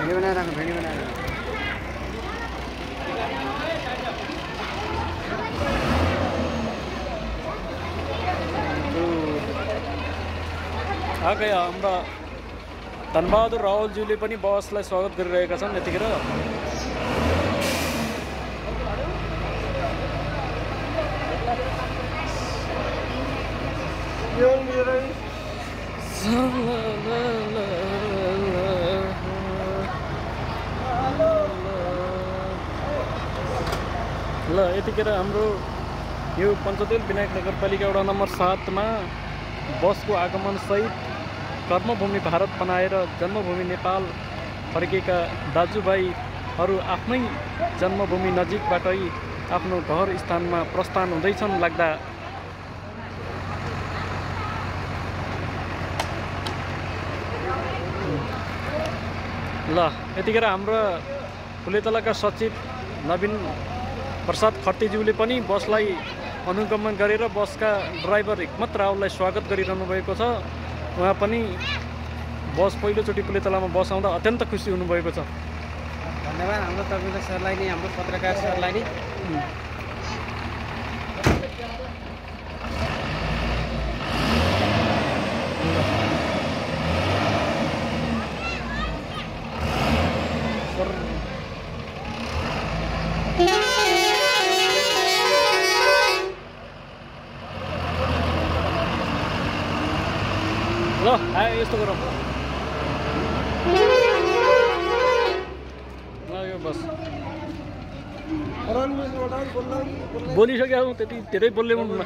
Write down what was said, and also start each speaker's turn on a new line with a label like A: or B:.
A: Video बनाएर राख्नु video बनाएर
B: आकै हाम्रा धनबहादुर रावलज्यूले पनि बसलाई स्वागत गरिरहेका छन् यतिखेर। ल यतिखेर हाम्रो यो पञ्चदेल विनायक नगरपालिका वडा नम्बर 7 मा बसको आगमन सहित कर्मभूमि भारत बनाएर जन्मभूमि नेपाल फर्केका दाजुभाइहरू आफ्नै जन्मभूमि नजिकबाटै आफ्नो घर स्थानमा प्रस्थान हुँदैछन् लाग्दा ल यतिखेर हाम्रो फुलेतलाका सचिव नवीन प्रसाद खट्टीज्यूले पनि बसलाई अनुगमन गरेर बसका ड्राइभर हिक्मत रावललाई स्वागत गरिरहनु भएको छ। उहाँ पनि बस पहिलोचोटि फुलेतलामा बस आउँदा अत्यन्त खुसी हुनुभएको छ।
A: धन्यवाद हाम्रो तर्फबाट सरलाई नि हाम्रो पत्रकार सरलाई नि
B: ल आयो यस्तो गरौँ यो बस बोलिसक्यो त्यति धेरै बोल्ने हुन्न।